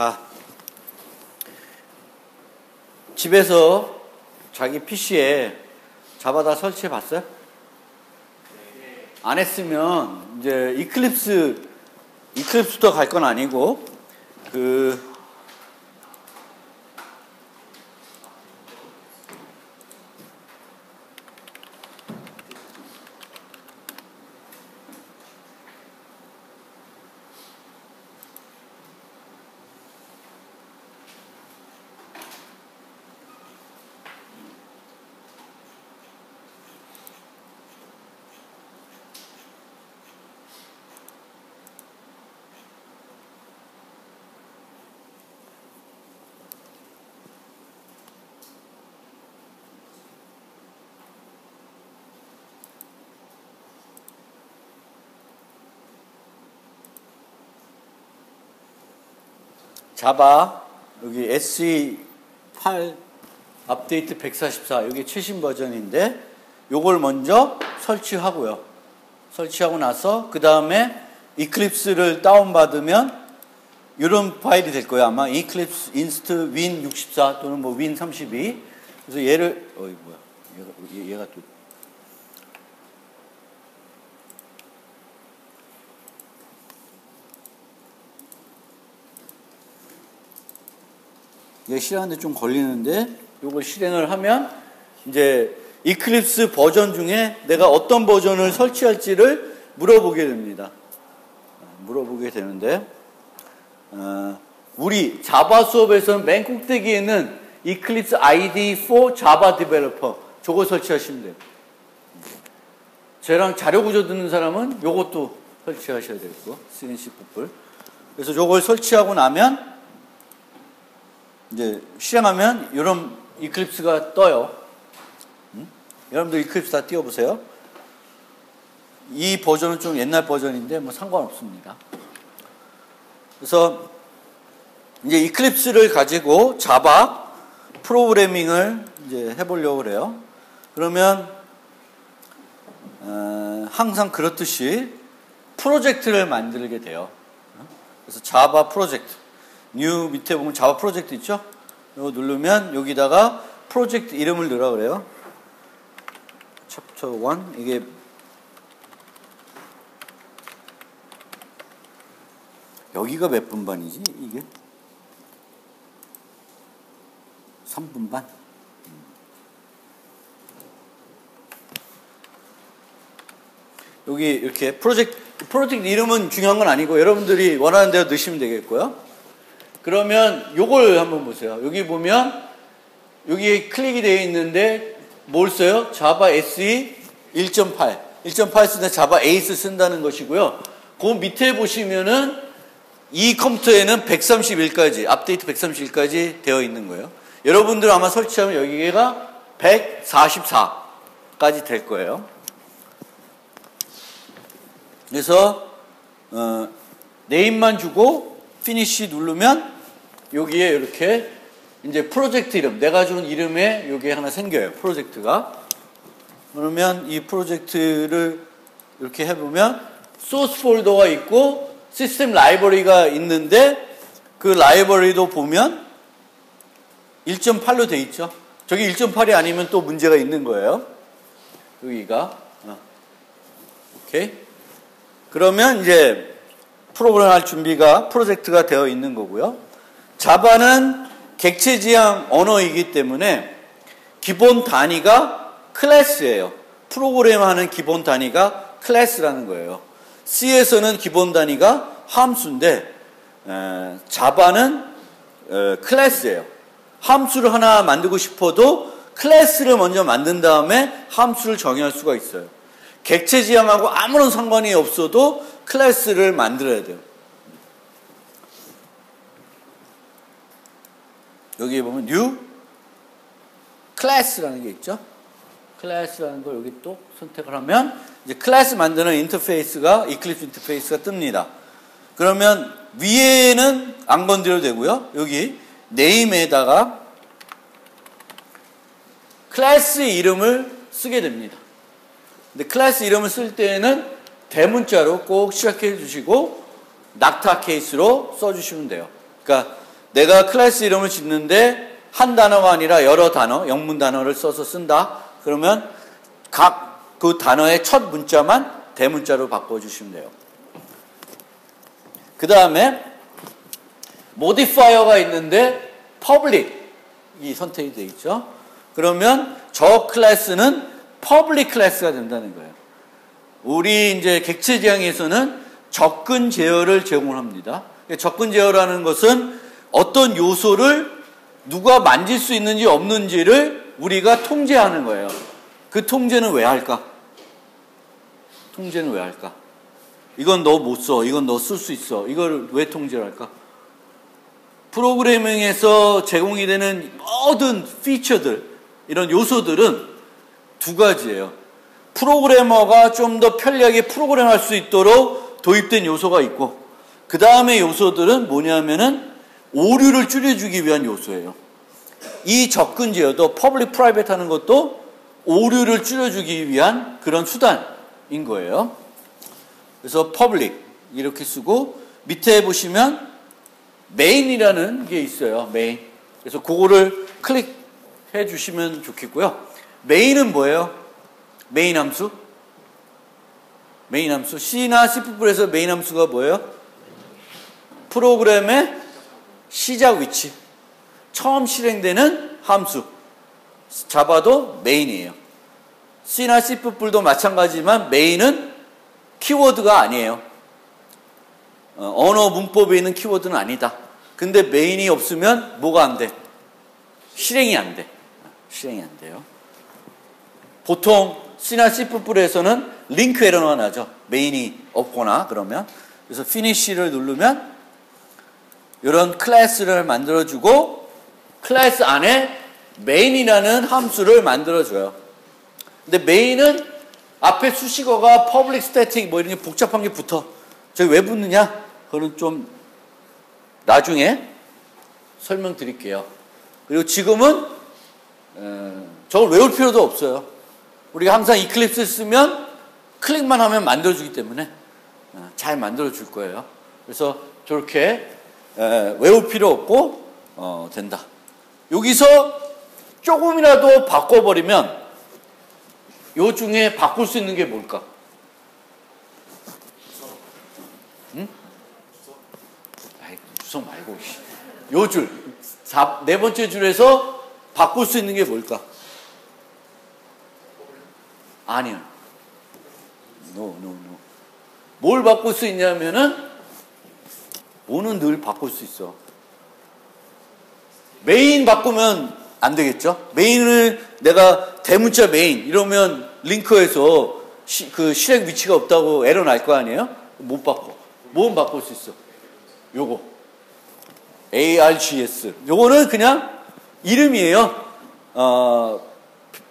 자, 집에서 자기 PC에 자바 다 설치해 봤어요? 안 했으면 이제 이클립스부터 갈 건 아니고 자바 여기 SE8 업데이트 144 여기 최신 버전인데 요걸 먼저 설치하고요. 설치하고 나서 그 다음에 이클립스를 다운받으면 이런 파일이 될 거예요. 아마 이클립스 인스트 윈 64 또는 뭐 윈 32. 그래서 얘를 얘가 또 이게 실행하는데 좀 걸리는데 이걸 실행을 하면 이제 이클립스 버전 중에 내가 어떤 버전을 설치할지를 물어보게 됩니다. 물어보게 되는데 우리 자바 수업에서는 맨 꼭대기에는 이클립스 IDE for Java Developer 저거 설치하시면 돼요. 쟤랑 자료 구조 듣는 사람은 요것도 설치하셔야 되고 CNC 풋불. 그래서 저걸 설치하고 나면 이제 실행하면 이런 이클립스가 떠요. 여러분들 이클립스 다 띄워보세요. 이 버전은 좀 옛날 버전인데 뭐 상관없습니다. 그래서 이제 이클립스를 가지고 자바 프로그래밍을 이제 해보려고 그래요. 그러면 항상 그렇듯이 프로젝트를 만들게 돼요. 그래서 자바 프로젝트 뉴 밑에 보면 자바 프로젝트 있죠? 이거 누르면 여기다가 프로젝트 이름을 넣으라 그래요. 챕터 1 이게 여기가 몇 분반이지? 이게 3분반? 여기 이렇게 프로젝트 이름은 중요한 건 아니고 여러분들이 원하는 대로 넣으시면 되겠고요. 그러면 요걸 한번 보세요. 여기 보면 여기에 클릭이 되어 있는데 뭘 써요? 자바 SE 1.8 쓰는데 자바 8을 쓴다는 것이고요. 그 밑에 보시면은 이 컴퓨터에는 131까지 업데이트 131까지 되어 있는 거예요. 여러분들 아마 설치하면 여기가 144까지 될 거예요. 그래서 네임만 주고 피니시 누르면 여기에 이렇게 이제 프로젝트 이름, 내가 준 이름에 여기에 하나 생겨요. 프로젝트가. 그러면 이 프로젝트를 이렇게 해보면 소스 폴더가 있고 시스템 라이브러리가 있는데 그 라이브러리도 보면 1.8로 돼 있죠. 저기 1.8이 아니면 또 문제가 있는 거예요. 여기가. 오케이. 그러면 이제 프로그램 할 준비가 프로젝트가 되어 있는 거고요. 자바는 객체 지향 언어이기 때문에 기본 단위가 클래스예요. 프로그램 하는 기본 단위가 클래스라는 거예요. C에서는 기본 단위가 함수인데 자바는 클래스예요. 함수를 하나 만들고 싶어도 클래스를 먼저 만든 다음에 함수를 정의할 수가 있어요. 객체 지향하고 아무런 상관이 없어도 클래스를 만들어야 돼요. 여기 보면 new 클래스라는 게 있죠. 클래스라는 걸 여기 또 선택을 하면 이제 클래스 만드는 인터페이스가 이클립스 인터페이스가 뜹니다. 그러면 위에는 안 건드려도 되고요. 여기 네임에다가 클래스 이름을 쓰게 됩니다. 근데 클래스 이름을 쓸 때에는 대문자로 꼭 시작해 주시고 낙타 케이스로 써주시면 돼요. 그러니까 내가 클래스 이름을 짓는데 한 단어가 아니라 여러 단어, 영문 단어를 써서 쓴다. 그러면 각 그 단어의 첫 문자만 대문자로 바꿔주시면 돼요. 그 다음에 modifier가 있는데 public이 선택이 되어 있죠. 그러면 저 클래스는 public 클래스가 된다는 거예요. 우리 이제 객체 지향에서는 접근 제어를 제공합니다. 접근 제어라는 것은 어떤 요소를 누가 만질 수 있는지 없는지를 우리가 통제하는 거예요. 그 통제는 왜 할까? 통제는 왜 할까? 이건 너 못 써. 이건 너 쓸 수 있어. 이걸 왜 통제를 할까? 프로그래밍에서 제공이 되는 모든 피처들, 이런 요소들은 두 가지예요. 프로그래머가 좀 더 편리하게 프로그램할 수 있도록 도입된 요소가 있고, 그 다음에 요소들은 뭐냐면은 오류를 줄여주기 위한 요소예요. 이 접근 제어도 퍼블릭 프라이빗 하는 것도 오류를 줄여주기 위한 그런 수단인 거예요. 그래서 퍼블릭 이렇게 쓰고 밑에 보시면 메인이라는 게 있어요. 메인. 그래서 그거를 클릭해 주시면 좋겠고요. 메인은 뭐예요? 메인 함수? 메인 함수. C나 C++에서 메인 함수가 뭐예요? 프로그램의 시작 위치. 처음 실행되는 함수. 자바도 메인이에요. C나 C++도 마찬가지지만 메인은 키워드가 아니에요. 언어 문법에 있는 키워드는 아니다. 근데 메인이 없으면 뭐가 안 돼? 실행이 안 돼. 실행이 안 돼요. 보통 C나 C++에서는 링크 에러가 나죠. 메인이 없거나 그러면. 그래서 finish를 누르면 이런 클래스를 만들어주고 클래스 안에 메인이라는 함수를 만들어줘요. 근데 메인은 앞에 수식어가 public static 뭐 이런 게 복잡한 게 붙어. 저기 왜 붙느냐? 그건 좀 나중에 설명드릴게요. 그리고 지금은 저걸 외울 필요도 없어요. 우리가 항상 이클립스 쓰면 클릭만 하면 만들어주기 때문에 잘 만들어줄 거예요. 그래서 저렇게 외울 필요 없고 된다. 여기서 조금이라도 바꿔버리면 요 중에 바꿀 수 있는 게 뭘까? 응? 아이, 주석 말고. 요 줄, 네 번째 줄에서 바꿀 수 있는 게 뭘까? 아니요. No. 뭘 바꿀 수 있냐면은, 오는 늘 바꿀 수 있어. 메인 바꾸면 안 되겠죠? 메인을 내가 대문자 메인 이러면 링크에서 그 실행 위치가 없다고 에러 날 거 아니에요? 못 바꿔. 뭔 바꿀 수 있어? 요거. ARGS. 요거는 그냥 이름이에요.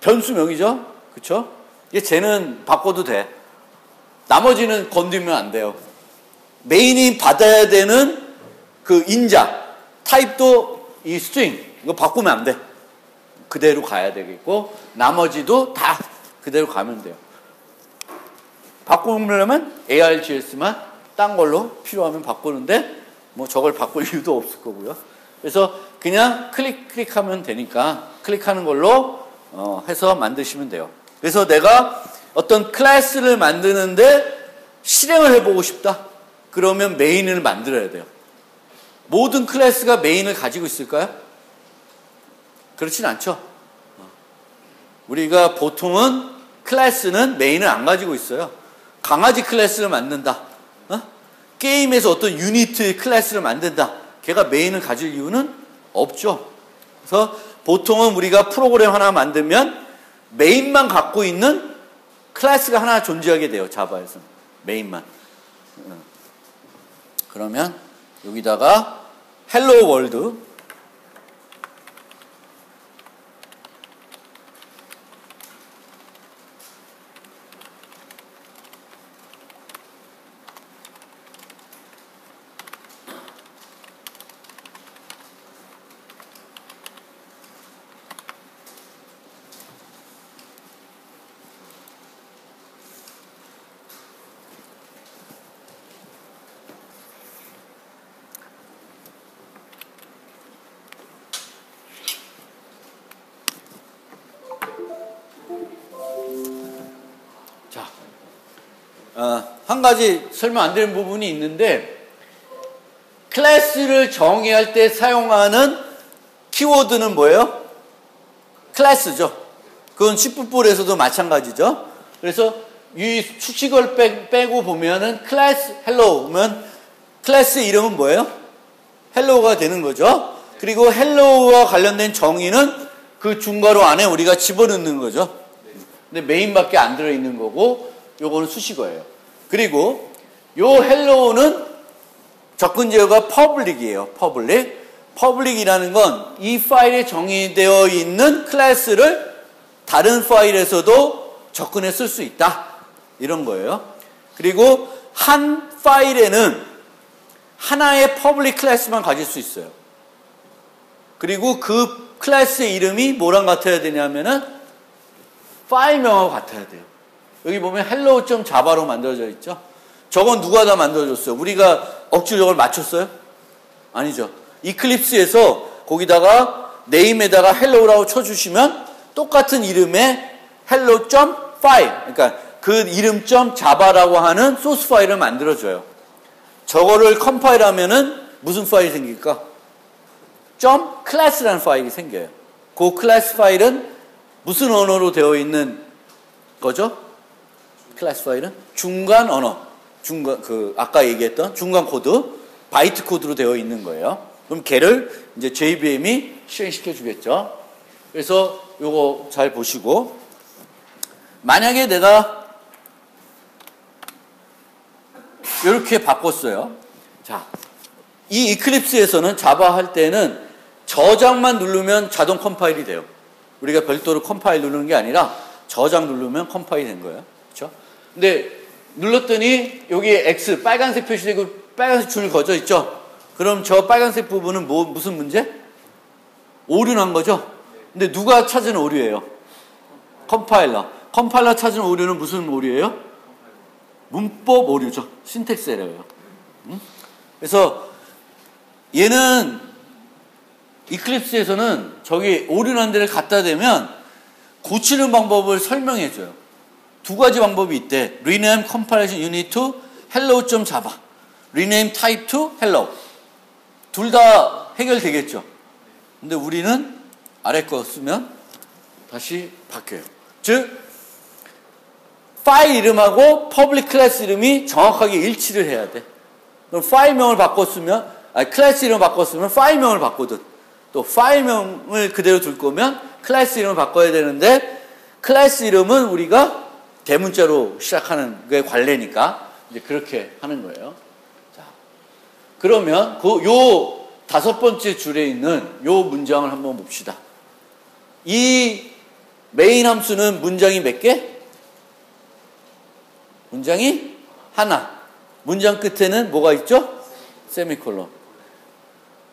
변수명이죠? 그쵸? 이게 쟤는 바꿔도 돼. 나머지는 건드리면 안 돼요. 메인이 받아야 되는 그 인자, 타입도 이 스트링, 이거 바꾸면 안 돼. 그대로 가야 되겠고, 나머지도 다 그대로 가면 돼요. 바꾸려면 ARGS만 딴 걸로 필요하면 바꾸는데, 뭐 저걸 바꿀 이유도 없을 거고요. 그래서 그냥 클릭하면 되니까, 클릭하는 걸로 해서 만드시면 돼요. 그래서 내가 어떤 클래스를 만드는데 실행을 해보고 싶다. 그러면 메인을 만들어야 돼요. 모든 클래스가 메인을 가지고 있을까요? 그렇진 않죠. 우리가 보통은 클래스는 메인을 안 가지고 있어요. 강아지 클래스를 만든다. 게임에서 어떤 유니트 클래스를 만든다. 걔가 메인을 가질 이유는 없죠. 그래서 보통은 우리가 프로그램 하나 만들면 메인만 갖고 있는 클래스가 하나 존재하게 돼요. 자바에서는. 메인만. 그러면 여기다가 헬로 월드 한 가지 설명 안 되는 부분이 있는데, 클래스를 정의할 때 사용하는 키워드는 뭐예요? 클래스죠. 그건 C++에서도 마찬가지죠. 그래서 이 수식어를 빼고 보면은 클래스 헬로우면 클래스 이름은 뭐예요? 헬로우가 되는 거죠. 그리고 헬로우와 관련된 정의는 그 중괄호 안에 우리가 집어넣는 거죠. 근데 메인밖에 안 들어있는 거고, 요거는 수식어예요. 그리고 요 헬로우는 접근 제어가 퍼블릭이에요. 퍼블릭이라는 건 이 파일에 정의되어 있는 클래스를 다른 파일에서도 접근해 쓸 수 있다. 이런 거예요. 그리고 한 파일에는 하나의 퍼블릭 클래스만 가질 수 있어요. 그리고 그 클래스의 이름이 뭐랑 같아야 되냐면은 파일명하고 같아야 돼요. 여기 보면 hello.java로 만들어져 있죠. 저건 누가 다 만들어줬어요? 우리가 억지로 저걸 맞췄어요? 아니죠. 이클립스에서 거기다가 네임에다가 hello라고 쳐주시면 똑같은 이름의 hello.file, 그러니까 그 이름.java라고 하는 소스 파일을 만들어줘요. 저거를 컴파일하면은 무슨 파일이 생길까? .class라는 파일이 생겨요. 그 클래스 파일은 무슨 언어로 되어 있는 거죠? 클래스 파일은 중간 언어, 아까 얘기했던 중간 코드, 바이트 코드로 되어 있는 거예요. 그럼 걔를 이제 JVM이 실행시켜 주겠죠. 그래서 요거 잘 보시고, 만약에 내가 이렇게 바꿨어요. 자, 이 이클립스에서는 자바 할 때는 저장만 누르면 자동 컴파일이 돼요. 우리가 별도로 컴파일 누르는 게 아니라 저장 누르면 컴파일이 된 거예요. 그렇죠? 근데 눌렀더니 여기에 X 빨간색 표시되고 빨간색 줄 거져 있죠? 그럼 저 빨간색 부분은 무슨 문제? 오류 난 거죠? 근데 누가 찾은 오류예요? 컴파일러 찾은 오류는 무슨 오류예요? 문법 오류죠. 신텍스 에러예요. 그래서 얘는 이클립스에서는 저기 오류 난 데를 갖다 대면 고치는 방법을 설명해줘요. 두 가지 방법이 있대. Rename Compilation Unit to hello.java. Rename type to hello. 둘 다 해결되겠죠. 근데 우리는 아래 거 쓰면 다시 바뀌어요. 즉, 파일 이름하고 퍼블릭 클래스 이름이 정확하게 일치를 해야 돼. 그럼 파일명을 바꿨으면, 클래스 이름을 바꿨으면 파일명을 바꾸든, 또 파일명을 그대로 둘 거면 클래스 이름을 바꿔야 되는데, 클래스 이름은 우리가 대문자로 시작하는 게 관례니까 이제 그렇게 하는 거예요. 자, 그러면 요 5번째 줄에 있는 요 문장을 한번 봅시다. 이 메인 함수는 문장이 몇 개? 문장이 하나. 문장 끝에는 뭐가 있죠? 세미콜론.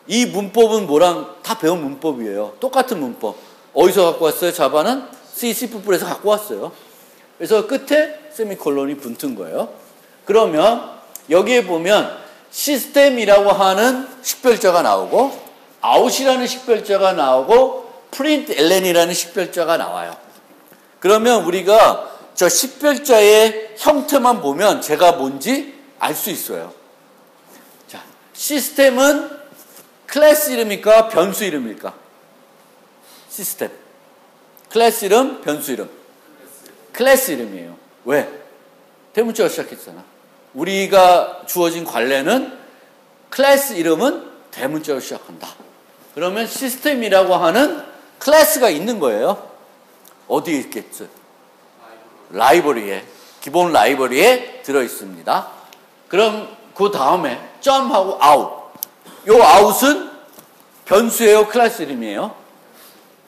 이 문법은 뭐랑 다 배운 문법이에요. 똑같은 문법. 어디서 갖고 왔어요? 자바는 C++에서 갖고 왔어요. 그래서 끝에 세미콜론이 붙은 거예요. 그러면 여기에 보면 시스템이라고 하는 식별자가 나오고 아웃이라는 식별자가 나오고 프린트 ln이라는 식별자가 나와요. 그러면 우리가 저 식별자의 형태만 보면 제가 뭔지 알 수 있어요. 자, 시스템은 클래스 이름일까? 변수 이름일까? 시스템. 클래스 이름, 변수 이름. 클래스 이름이에요. 왜? 대문자로 시작했잖아. 우리가 주어진 관례는 클래스 이름은 대문자로 시작한다. 그러면 시스템이라고 하는 클래스가 있는 거예요. 어디에 있겠죠? 라이브러리에, 기본 라이브러리에 들어있습니다. 그럼 그 다음에 점하고 아웃. 요 아웃은 변수예요? 클래스 이름이에요?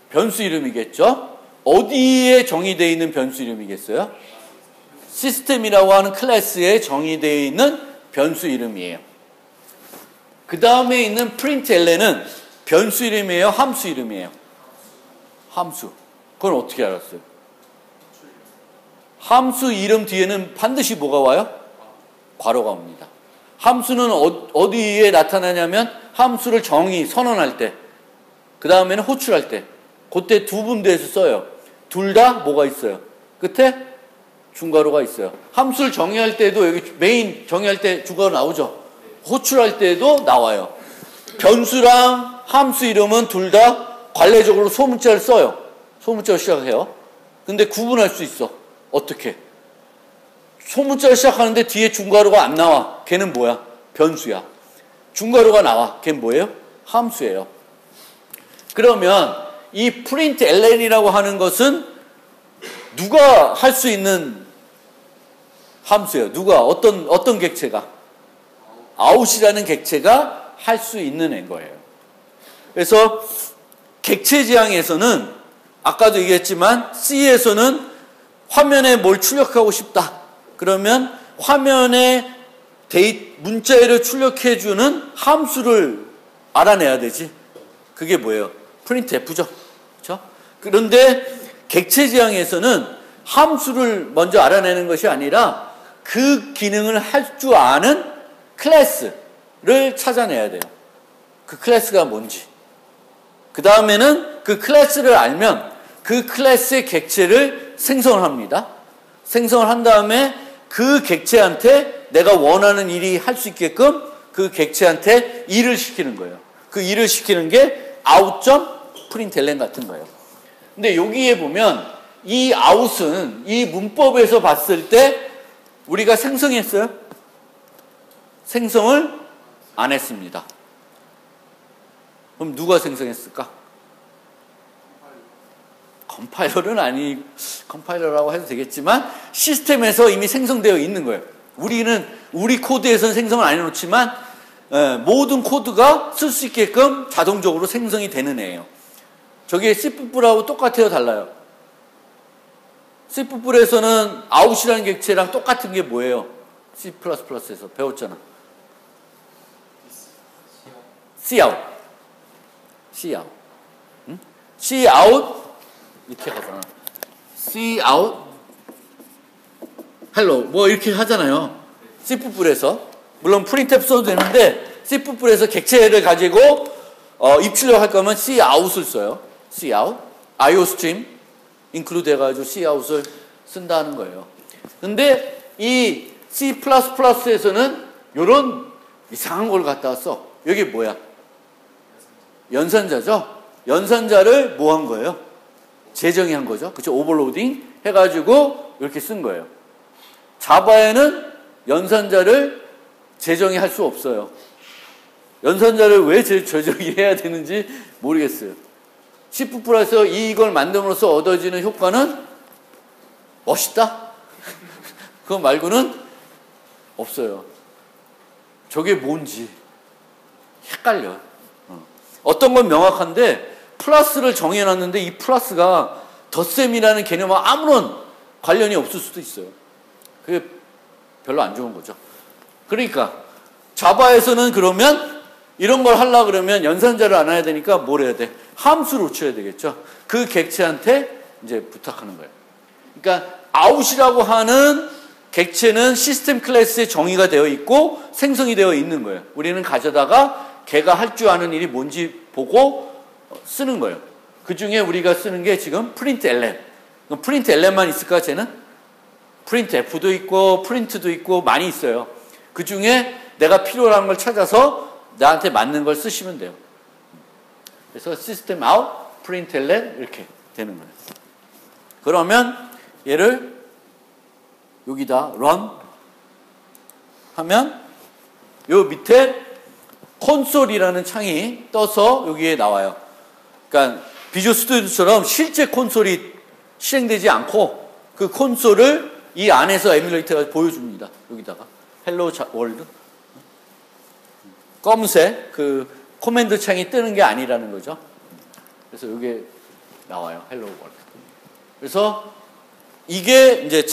변수 이름이겠죠? 어디에 정의되어 있는 변수 이름이겠어요? 시스템이라고 하는 클래스에 정의되어 있는 변수 이름이에요. 그 다음에 있는 print ln은 변수 이름이에요? 함수 이름이에요? 함수. 그건 어떻게 알았어요? 함수 이름 뒤에는 반드시 뭐가 와요? 괄호가 옵니다. 함수는 어디에 나타나냐면 함수를 선언할 때, 그 다음에는 호출할 때, 그때 두 군데에서 써요. 둘 다 뭐가 있어요? 끝에 중괄호가 있어요. 함수를 정의할 때도 여기 메인 정의할 때 중괄호 나오죠. 호출할 때도 나와요. 변수랑 함수 이름은 둘 다 관례적으로 소문자를 써요. 소문자로 시작해요. 근데 구분할 수 있어. 어떻게? 소문자를 시작하는데 뒤에 중괄호가 안 나와. 걔는 뭐야? 변수야. 중괄호가 나와. 걔는 뭐예요? 함수예요. 그러면 이 프린트 ln이라고 하는 것은 누가 할 수 있는 함수예요? 누가 어떤 객체가? 아웃이라는 객체가 할 수 있는 애인 거예요. 그래서 객체 지향에서는 아까도 얘기했지만 C에서는 화면에 뭘 출력하고 싶다. 그러면 화면에 문자열을 출력해주는 함수를 알아내야 되지. 그게 뭐예요? printf죠. 그렇죠? 그런데 객체 지향에서는 함수를 먼저 알아내는 것이 아니라 그 기능을 할 줄 아는 클래스를 찾아내야 돼요. 그 클래스가 뭔지. 그 다음에는 그 클래스를 알면 그 클래스의 객체를 생성을 합니다. 생성을 한 다음에 그 객체한테 내가 원하는 일이 할 수 있게끔 그 객체한테 일을 시키는 거예요. 그 일을 시키는 게 out.println 같은 거예요. 근데 여기에 보면 이 out은 이 문법에서 봤을 때 우리가 생성했어요? 생성을 안 했습니다. 그럼 누가 생성했을까? 컴파일러라고 해도 되겠지만 시스템에서 이미 생성되어 있는 거예요. 우리 코드에서는 생성을 안 해놓지만 모든 코드가 쓸 수 있게끔 자동적으로 생성이 되는 애예요. 저게 C++하고 똑같아요, 달라요? C++에서는 out이라는 객체랑 똑같은 게 뭐예요? C++에서 배웠잖아. cout. 응? cout 이렇게 하잖아. cout hello 뭐 이렇게 하잖아요. C++에서 물론 printf 써도 되는데 C++에서 객체를 가지고 입출력 할 거면 cout을 써요. cout iostream include 해가지고 cout을 쓴다는 거예요. 근데 이 C++에서는 이런 이상한 걸 갖다 써. 여기 뭐야? 연산자죠? 연산자를 뭐 한 거예요? 재정의한 거죠. 그쵸? 오버로딩 해가지고 이렇게 쓴 거예요. 자바에는 연산자를 재정의할 수 없어요. 연산자를 왜 재정의해야 되는지 모르겠어요. C++에서 이걸 만듦으로써 얻어지는 효과는 멋있다? 그거 말고는 없어요. 저게 뭔지 헷갈려. 어떤 건 명확한데 플러스를 정해놨는데 이 플러스가 덧셈이라는 개념과 아무런 관련이 없을 수도 있어요. 그게 별로 안 좋은 거죠. 그러니까 자바에서는 그러면 이런 걸 하려고 그러면 연산자를 안 해야 되니까 뭘 해야 돼? 함수를 쳐야 되겠죠. 그 객체한테 이제 부탁하는 거예요. 그러니까 out이라고 하는 객체는 시스템 클래스에 정의가 되어 있고 생성이 되어 있는 거예요. 우리는 가져다가 걔가 할 줄 아는 일이 뭔지 보고 쓰는 거예요. 그 중에 우리가 쓰는 게 지금 println. 그럼 println만 있을까, 쟤는? printf도 있고, print도 있고, 많이 있어요. 그 중에 내가 필요한 걸 찾아서 나한테 맞는 걸 쓰시면 돼요. 그래서 system out, println 이렇게 되는 거예요. 그러면 얘를 여기다 run 하면 요 밑에 콘솔이라는 창이 떠서 여기에 나와요. 그러니까 비주얼 스튜디오처럼 실제 콘솔이 실행되지 않고 그 콘솔을 이 안에서 에뮬레이터가 보여줍니다. 여기다가 헬로 월드 검은색 그 코맨드 창이 뜨는 게 아니라는 거죠. 그래서 여기에 나와요. 헬로 월드. 그래서 이게 이제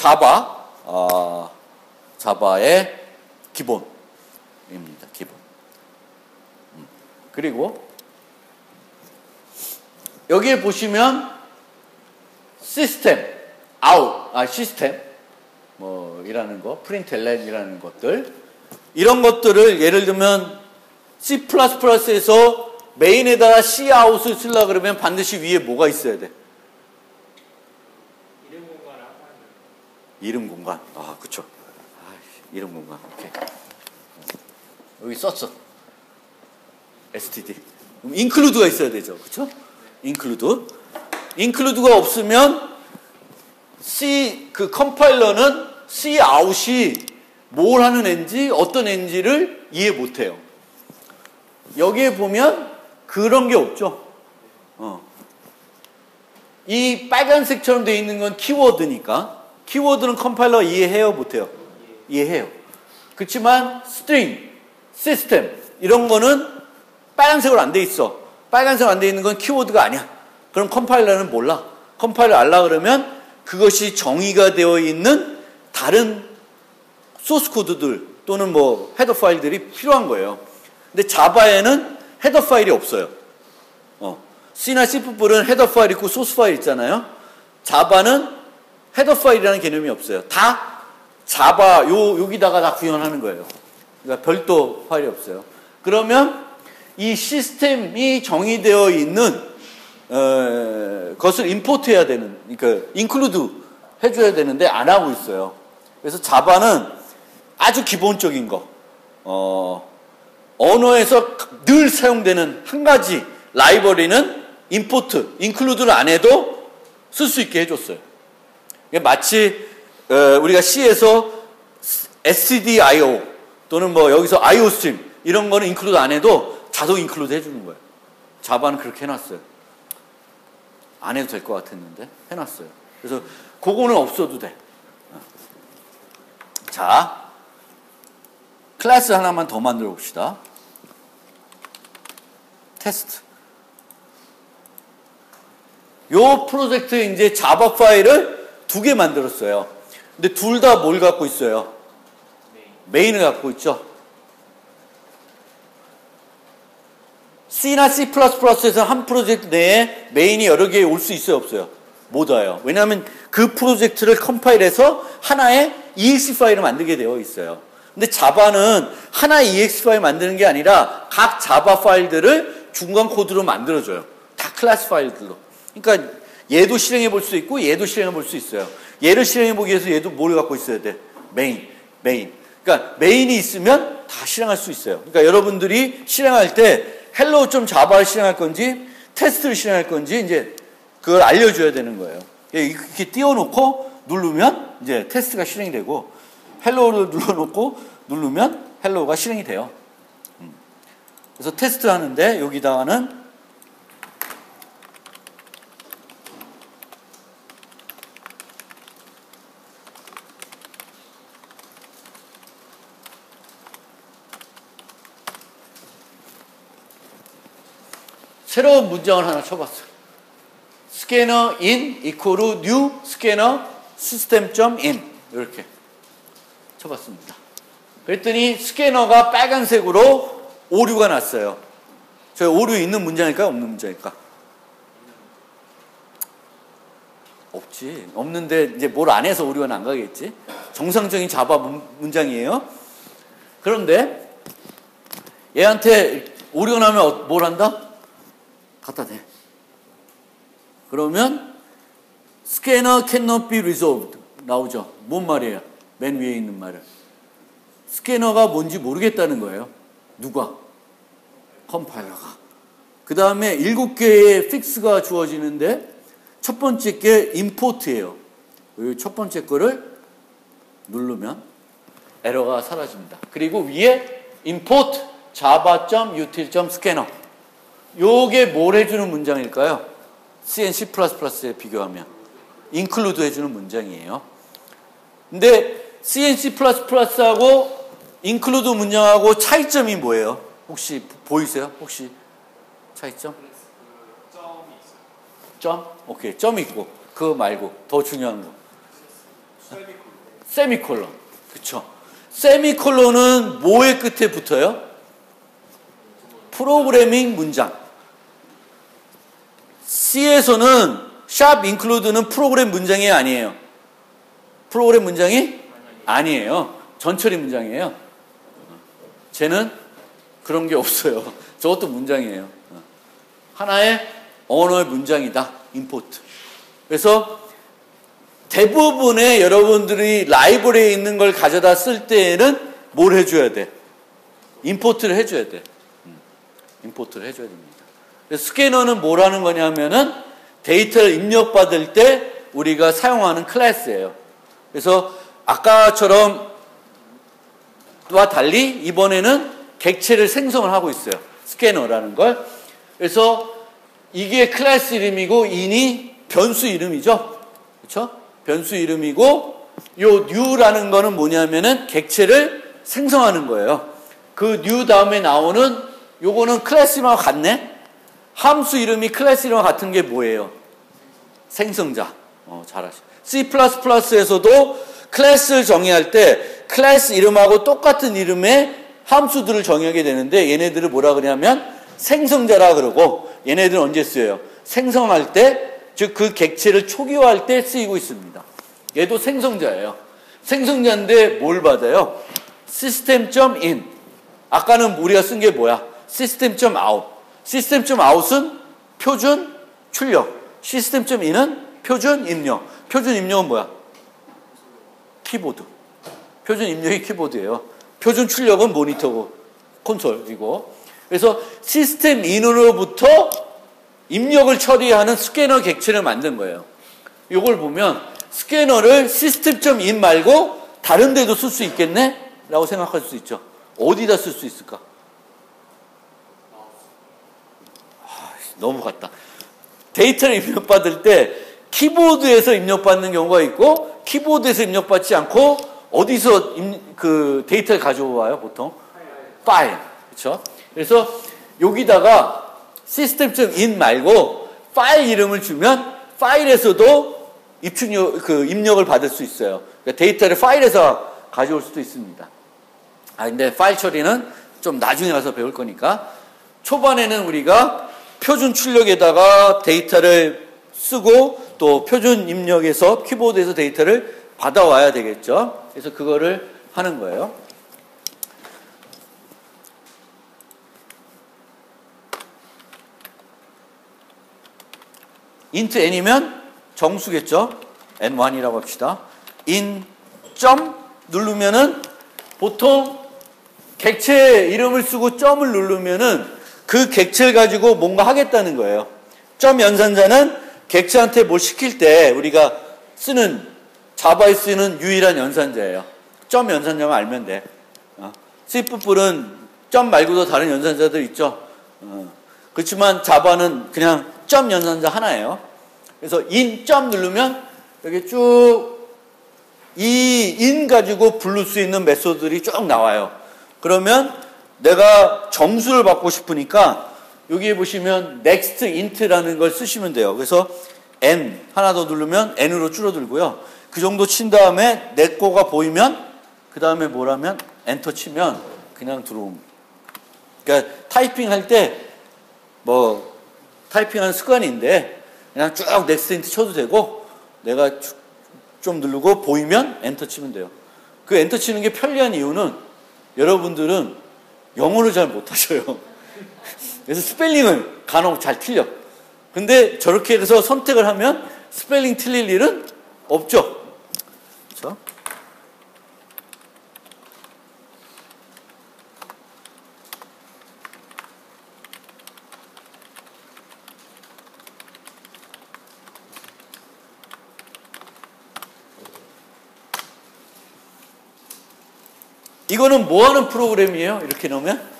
자바의 기본입니다. 기본. 그리고 여기에 보시면 시스템 뭐 이라는 거, println이라는 것들, 이런 것들을 예를 들면 C++에서 메인에다가 cout을 쓰려고 그러면 반드시 위에 뭐가 있어야 돼? 이름 공간. 아, 그쵸. 이름 공간. 오케이. 여기 썼어. std. 그럼 include가 있어야 되죠. 그쵸? include가 없으면 그 컴파일러는 cout이 뭘 하는 애인지 어떤 애인지를 이해 못해요. 여기에 보면 그런 게 없죠. 이 빨간색처럼 되어 있는 건 키워드니까 키워드는 컴파일러가 이해해요? 못해요? 이해해요. 그렇지만 스트링, 시스템 이런 거는 빨간색으로 안 돼 있어. 빨간색 안 돼 있는 건 키워드가 아니야. 그럼 컴파일러는 몰라. 컴파일러 알라 그러면 그것이 정의가 되어 있는 다른 소스 코드들 또는 뭐 헤더 파일들이 필요한 거예요. 근데 자바에는 헤더 파일이 없어요. C나 C++은 헤더 파일 있고 소스 파일 있잖아요. 자바는 헤더 파일이라는 개념이 없어요. 다 자바 여기다가 다 구현하는 거예요. 그러니까 별도 파일이 없어요. 그러면 이 시스템이 정의되어 있는 것을 임포트해야 되는, 그러니까 인클루드 해줘야 되는데 안 하고 있어요. 그래서 자바는 아주 기본적인 거, 언어에서 늘 사용되는 한 가지 라이브러리는 임포트, 인클루드를 안 해도 쓸 수 있게 해줬어요. 마치 우리가 C에서 stdio 또는 뭐 여기서 iostream 이런 거는 인클루드 안 해도 자동 인클루드 해주는 거예요. 자바는 그렇게 해놨어요. 안 해도 될 것 같았는데 해놨어요. 그래서 그거는 없어도 돼. 자, 클래스 하나만 더 만들어 봅시다. 테스트. 요 프로젝트에 이제 자바 파일을 2개 만들었어요. 근데 둘 다 뭘 갖고 있어요? 메인을 갖고 있죠. C나 C++에서 한 프로젝트 내에 메인이 여러 개 올 수 있어요, 없어요? 못 와요. 왜냐하면 그 프로젝트를 컴파일해서 하나의 exe 파일을 만들게 되어 있어요. 근데 자바는 하나의 exe 파일 만드는 게 아니라 각 자바 파일들을 중간 코드로 만들어줘요. 다 클래스 파일들로. 그러니까 얘도 실행해 볼 수 있고 얘도 실행해 볼 수 있어요. 얘를 실행해 보기 위해서 얘도 뭘 갖고 있어야 돼? 메인. 그러니까 메인이 있으면 다 실행할 수 있어요. 그러니까 여러분들이 실행할 때 hello.java를 실행할 건지 테스트를 실행할 건지 이제 그걸 알려줘야 되는 거예요. 이렇게 띄워놓고 누르면 이제 테스트가 실행이 되고 hello를 눌러놓고 누르면 hello가 실행이 돼요. 그래서 테스트 하는데 여기다가는 새로운 문장을 하나 쳐봤어요. scanner in equal new scanner system.in 이렇게 쳐봤습니다. 그랬더니 스캐너가 빨간색으로 오류가 났어요. 저 오류 있는 문장일까요? 없는 문장일까? 없지. 없는데 이제 뭘 안 해서 오류가 난 거겠지. 정상적인 자바 문장이에요. 그런데 얘한테 오류가 나면 뭘 한다? 갖다 대. 그러면 scanner cannot be resolved 나오죠. 뭔 말이에요? 맨 위에 있는 말은 스캐너가 뭔지 모르겠다는 거예요. 누가? 컴파일러가. 그 다음에 7개의 픽스가 주어지는데 첫 번째 게 import예요. 첫 번째 거를 누르면 에러가 사라집니다. 그리고 위에 import java.util.scanner 요게 뭘 해주는 문장일까요? C, C++에 비교하면 include 해주는 문장이에요. 근데 C, C++하고 include 문장하고 차이점이 뭐예요? 혹시 보이세요? 혹시 차이점? 점이 있어요. 점? 오케이, 점 있고 그거 말고 더 중요한 거 세미콜론. 그쵸? 세미콜론은 뭐의 끝에 붙어요? 프로그래밍 문장. C에서는 샵 include는 프로그램 문장이 아니에요. 프로그램 문장이 아니에요. 전처리 문장이에요. 쟤는 그런 게 없어요. 저것도 문장이에요. 하나의 언어의 문장이다. import. 그래서 대부분의 여러분들이 라이브러리에 있는 걸 가져다 쓸 때에는 뭘 해줘야 돼? 임포트를 해줘야 돼. 임포트를 해줘야 됩니다. 그래서 스캐너는 뭘 하는 거냐면은 데이터를 입력받을 때 우리가 사용하는 클래스예요. 그래서 아까처럼 와 달리 이번에는 객체를 생성을 하고 있어요. 스캐너라는 걸. 그래서 이게 클래스 이름이고 in이 변수 이름이죠. 그렇죠? 변수 이름이고 요 new라는 거는 뭐냐면은 객체를 생성하는 거예요. 그 new 다음에 나오는 요거는 클래스 이름하고 같네. 함수 이름이 클래스 이름과 같은 게 뭐예요? 생성자. 잘하시죠. C++에서도 클래스를 정의할 때 클래스 이름하고 똑같은 이름의 함수들을 정의하게 되는데 얘네들을 뭐라 그러냐면 생성자라 그러고 얘네들은 언제 쓰여요? 생성할 때, 즉 그 객체를 초기화할 때 쓰이고 있습니다. 얘도 생성자예요. 생성자인데 뭘 받아요? system.in. 아까는 우리가 쓴 게 뭐야? system.out. system.out은 표준 출력. system.in은 표준 입력. 표준 입력은 뭐야? 키보드. 표준 입력이 키보드예요. 표준 출력은 모니터고 콘솔이고. 그래서 시스템 인으로부터 입력을 처리하는 스캐너 객체를 만든 거예요. 이걸 보면 스캐너를 시스템.in 말고 다른 데도 쓸 수 있겠네? 라고 생각할 수 있죠. 어디다 쓸 수 있을까? 너무 같다. 데이터를 입력받을 때 키보드에서 입력받는 경우가 있고 키보드에서 입력받지 않고 어디서 그 데이터를 가져와요, 보통? 파일. 그렇죠? 그래서 여기다가 system.in 말고 파일 이름을 주면 파일에서도 입력을 받을 수 있어요. 그러니까 데이터를 파일에서 가져올 수도 있습니다. 근데 파일 처리는 좀 나중에 가서 배울 거니까 초반에는 우리가 표준 출력에다가 데이터를 쓰고 또 표준 입력에서 키보드에서 데이터를 받아와야 되겠죠. 그래서 그거를 하는 거예요. int n이면 정수겠죠. n1이라고 합시다. in 점 누르면은 보통 객체 이름을 쓰고 점을 누르면은 그 객체를 가지고 뭔가 하겠다는 거예요. 점 연산자는 객체한테 뭘 시킬 때 우리가 쓰는 자바에 쓰는 유일한 연산자예요. 점 연산자만 알면 돼. C++은 점 말고도 다른 연산자들 있죠. 그렇지만 자바는 그냥 점 연산자 하나예요. 그래서 in 점 누르면 여기 쭉 이 in 가지고 부를 수 있는 메소드들이 쭉 나와요. 그러면 내가 정수를 받고 싶으니까 여기에 보시면 next int라는 걸 쓰시면 돼요. 그래서 n 하나 더 누르면 n으로 줄어들고요. 그 정도 친 다음에 내 거가 보이면 그 다음에 뭐라면 엔터 치면 그냥 들어옵니다. 그러니까 타이핑할 때 뭐 타이핑하는 습관인데 그냥 쭉 next int 쳐도 되고 내가 좀 누르고 보이면 엔터 치면 돼요. 그 엔터 치는 게 편리한 이유는 여러분들은 영어를 잘 못하셔요. 그래서 스펠링을 간혹 잘 틀려. 근데 저렇게 해서 선택을 하면 스펠링 틀릴 일은 없죠. 그렇죠? 이거는 뭐 하는 프로그램이에요? 이렇게 넣으면?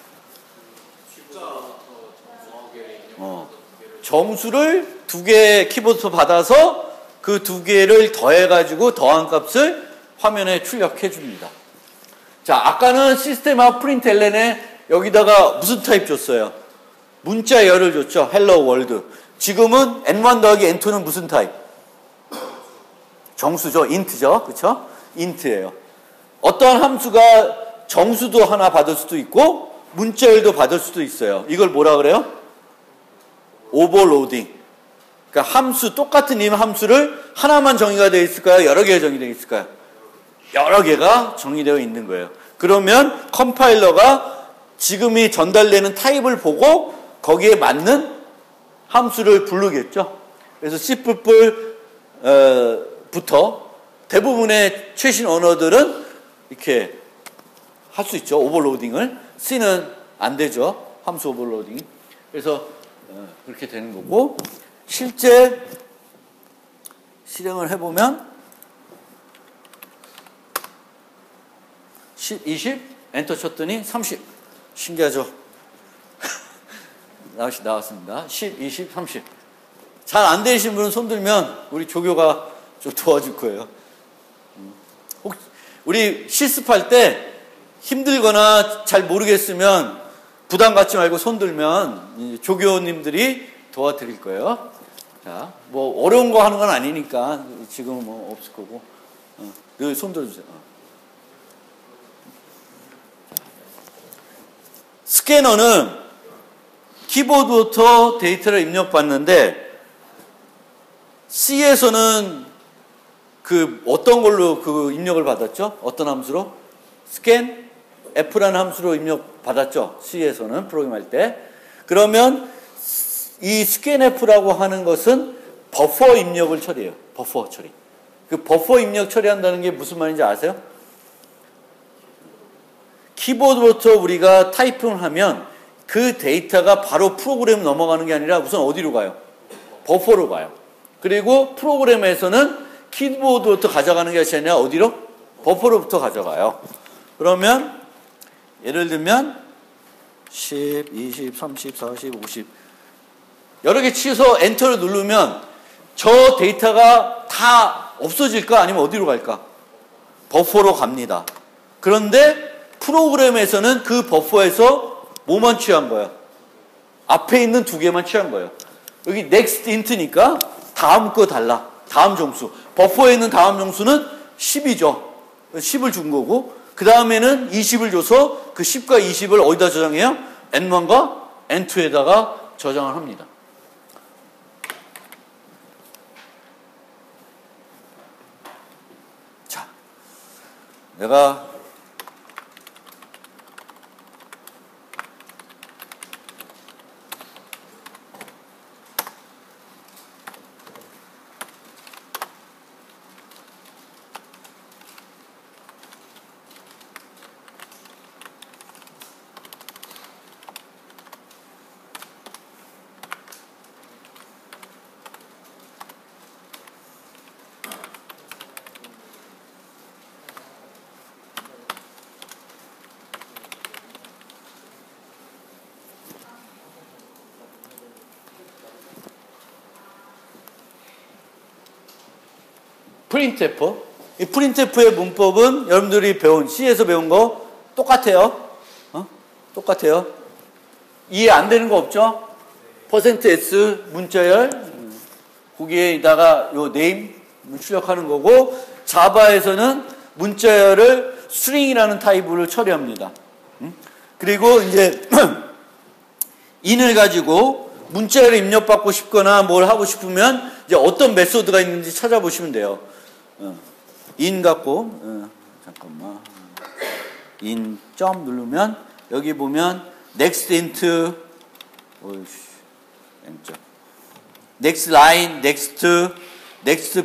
정수를 두 개 키보드에서 받아서 그 두 개를 더해가지고 더한 값을 화면에 출력해 줍니다. 자, 아까는 시스템 프린tln에 여기다가 무슨 타입 줬어요? 문자 열을 줬죠. 헬로 월드. 지금은 n1 더하기 n2는 무슨 타입? 정수죠. int죠. 그렇죠? int예요. 어떠한 함수가 정수도 하나 받을 수도 있고 문자열도 받을 수도 있어요. 이걸 뭐라 그래요? 오버로딩. 그러니까 함수, 똑같은 임 함수를 하나만 정의가 되어 있을까요? 여러 개가 정의되어 있을까요? 여러 개가 정의되어 있는 거예요. 그러면 컴파일러가 지금이 전달되는 타입을 보고 거기에 맞는 함수를 부르겠죠. 그래서 C++부터 대부분의 최신 언어들은 이렇게 할 수 있죠. 오버로딩을. C는 안 되죠. 함수 오버로딩. 그래서 그렇게 되는 거고, 실제 실행을 해보면 10, 20 엔터 쳤더니 30. 신기하죠? 나왔습니다. 10, 20, 30. 잘 안 되신 분은 손 들면 우리 조교가 좀 도와줄 거예요. 혹시 우리 실습할 때 힘들거나 잘 모르겠으면 부담 갖지 말고 손 들면 조교님들이 도와드릴 거예요. 자, 뭐 어려운 거 하는 건 아니니까 지금은 뭐 없을 거고 늘 손 들어주세요. 스캐너는 키보드부터 데이터를 입력받는데 C에서는 그 어떤 걸로 그 입력을 받았죠? 어떤 함수로? 스캔 F라는 함수로 입력 받았죠? C에서는 프로그램할 때. 그러면 이 스캔 F라고 하는 것은 버퍼 입력을 처리해요. 버퍼 처리. 그 버퍼 입력 처리한다는 게 무슨 말인지 아세요? 키보드부터 우리가 타이핑을 하면 그 데이터가 바로 프로그램 넘어가는 게 아니라 우선 어디로 가요? 버퍼로 가요. 그리고 프로그램에서는 키보드부터 가져가는 게 아니라 어디로? 버퍼로부터 가져가요. 그러면 예를 들면 10, 20, 30, 40, 50 여러 개 치서 엔터를 누르면 저 데이터가 다 없어질까? 아니면 어디로 갈까? 버퍼로 갑니다. 그런데 프로그램에서는 그 버퍼에서 뭐만 취한 거야? 앞에 있는 두 개만 취한 거예요. 여기 next int니까 다음 거 달라. 다음 정수. 버퍼에 있는 다음 정수는 10이죠. 10을 준 거고 그 다음에는 20을 줘서 그 10과 20을 어디다 저장해요? N1과 N2에다가 저장을 합니다. 자, 내가 프린트F. 이 프린트F의 문법은 여러분들이 배운 C에서 배운 거 똑같아요. 똑같아요. 이해 안 되는 거 없죠? %S 문자열 거기에다가 요 name 출력하는 거고 자바에서는 문자열을 string이라는 타입으로 처리합니다. 그리고 이제 in을 가지고 문자열을 입력받고 싶거나 뭘 하고 싶으면 이제 어떤 메소드가 있는지 찾아보시면 돼요. in 갖고 잠깐만 in 점 누르면 여기 보면 next int next line next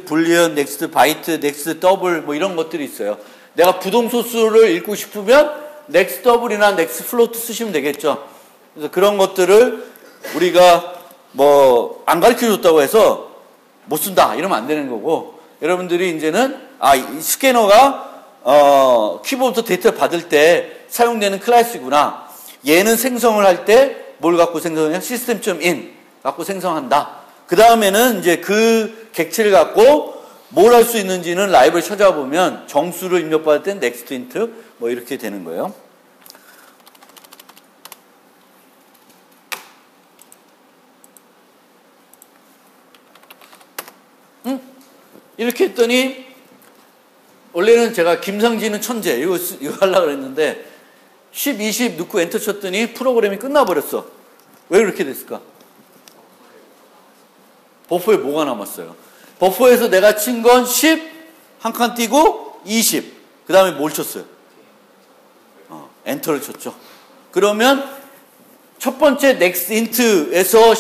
boolean next byte next double 뭐 이런 것들이 있어요. 내가 부동소수를 읽고 싶으면 next double이나 next float 쓰시면 되겠죠. 그래서 그런 것들을 우리가 뭐 안 가르쳐 줬다고 해서 못 쓴다 이러면 안 되는 거고 여러분들이 이제는 이 스캐너가 키보드부터 데이터를 받을 때 사용되는 클래스구나. 얘는 생성을 할 때 뭘 갖고 생성해요? system.in 갖고 생성한다. 그 다음에는 이제 그 객체를 갖고 뭘 할 수 있는지는 라이브를 찾아보면 정수를 입력받을 땐 next int 뭐 이렇게 되는 거예요. 이렇게 했더니 원래는 제가 김상진은 천재 이거 하려고 그랬는데 10, 20 넣고 엔터 쳤더니 프로그램이 끝나버렸어. 왜 그렇게 됐을까? 버퍼에 뭐가 남았어요? 버퍼에서 내가 친 건 10, 한 칸 띄고 20. 그 다음에 뭘 쳤어요? 엔터를 쳤죠. 그러면 첫 번째 next int에서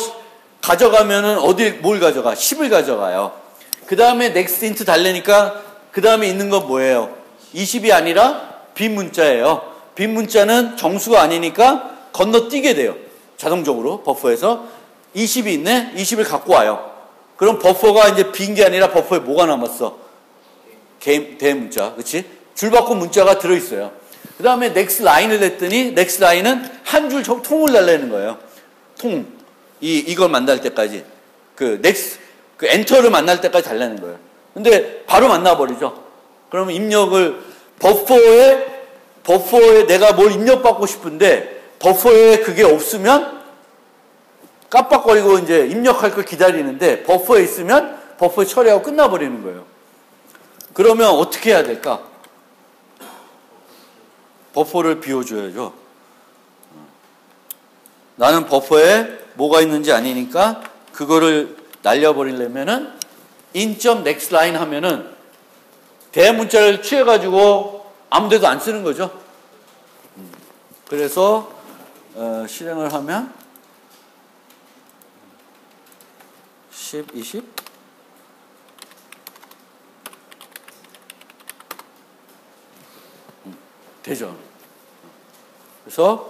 가져가면은 뭘 가져가? 10을 가져가요. 그 다음에 next int 달래니까 그 다음에 있는 건 뭐예요? 20이 아니라 빈 문자예요. 빈 문자는 정수가 아니니까 건너뛰게 돼요. 자동적으로 버퍼에서 20이 있네? 20을 갖고 와요. 그럼 버퍼가 이제 빈 게 아니라 버퍼에 뭐가 남았어? 대문자, 그치? 줄바꿈 문자가 들어있어요. 그 다음에 넥스트 라인을 냈더니 넥스트 라인은 한 줄 통을 달라는 거예요. 통. 이걸 만날 때까지. 그 엔터를 만날 때까지 달라는 거예요. 근데 바로 만나버리죠. 그러면 입력을 버퍼에 내가 뭘 입력받고 싶은데 버퍼에 그게 없으면 깜빡거리고 이제 입력할 걸 기다리는데 버퍼에 있으면 버퍼에 처리하고 끝나버리는 거예요. 그러면 어떻게 해야 될까? 버퍼를 비워줘야죠. 나는 버퍼에 뭐가 있는지 아니니까 그거를 날려버리려면은 in.nextLine 하면은 대문자를 취해가지고 아무데도 안 쓰는 거죠. 그래서 실행을 하면 10, 20 되죠. 그래서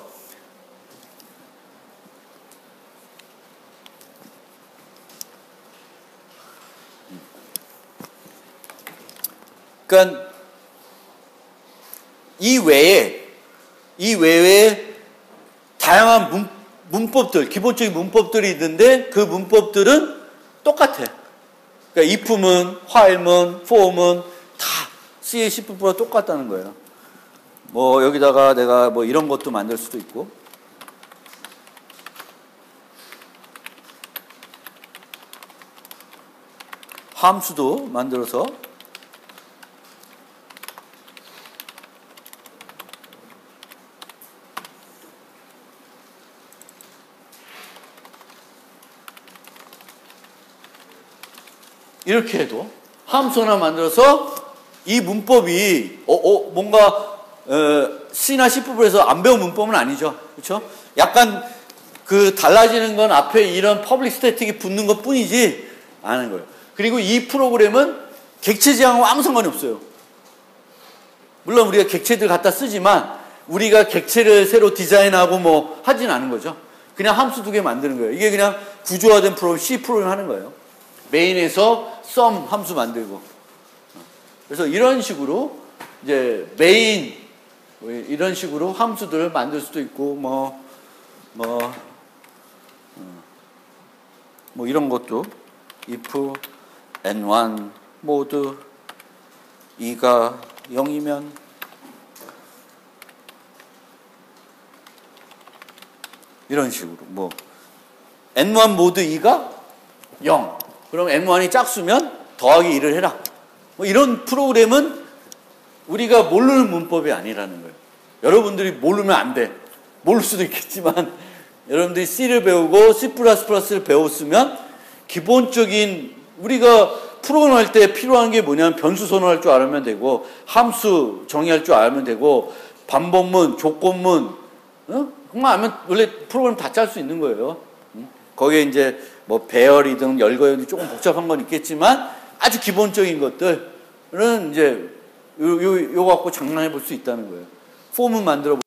그러니까 이 외에 다양한 문법들, 기본적인 문법들이 있는데 그 문법들은 똑같아. 그러니까 if문, while문, for문 다 C의 C++와 똑같다는 거예요. 뭐 여기다가 내가 뭐 이런 것도 만들 수도 있고. 함수도 만들어서 이렇게 해도 함수 하나 만들어서 이 문법이 뭔가 C나 C++에서 안 배운 문법은 아니죠. 그렇죠? 약간 그 달라지는 건 앞에 이런 퍼블릭 스태틱이 붙는 것 뿐이지 않은 거예요. 그리고 이 프로그램은 객체 지향하고 아무 상관이 없어요. 물론 우리가 객체들 갖다 쓰지만 우리가 객체를 새로 디자인하고 뭐 하진 않은 거죠. 그냥 함수 2개 만드는 거예요. 이게 그냥 구조화된 프로그램, C 프로그램 하는 거예요. 메인에서 sum 함수 만들고. 그래서 이런 식으로 이제 메인 이런 식으로 함수들을 만들 수도 있고 뭐 이런 것도 if n1 모드 2가 0이면 이런 식으로 뭐 n1 모드 2가 0 그럼 n1이 짝수면 더하기 1을 해라. 뭐 이런 프로그램은 우리가 모르는 문법이 아니라는 거예요. 여러분들이 모르면 안 돼. 모를 수도 있겠지만 여러분들이 C를 배우고 C++를 배웠으면 기본적인 우리가 프로그램 할 때 필요한 게 뭐냐면 변수 선언할 줄 알면 되고 함수 정의할 줄 알면 되고 반복문, 조건문 그것만 알면 원래 프로그램 다 짤 수 있는 거예요. 거기에 이제 뭐 배열이든 열거이든 조금 복잡한 건 있겠지만 아주 기본적인 것들은 이제 요 갖고 장난해 볼 수 있다는 거예요. 폼은 만들어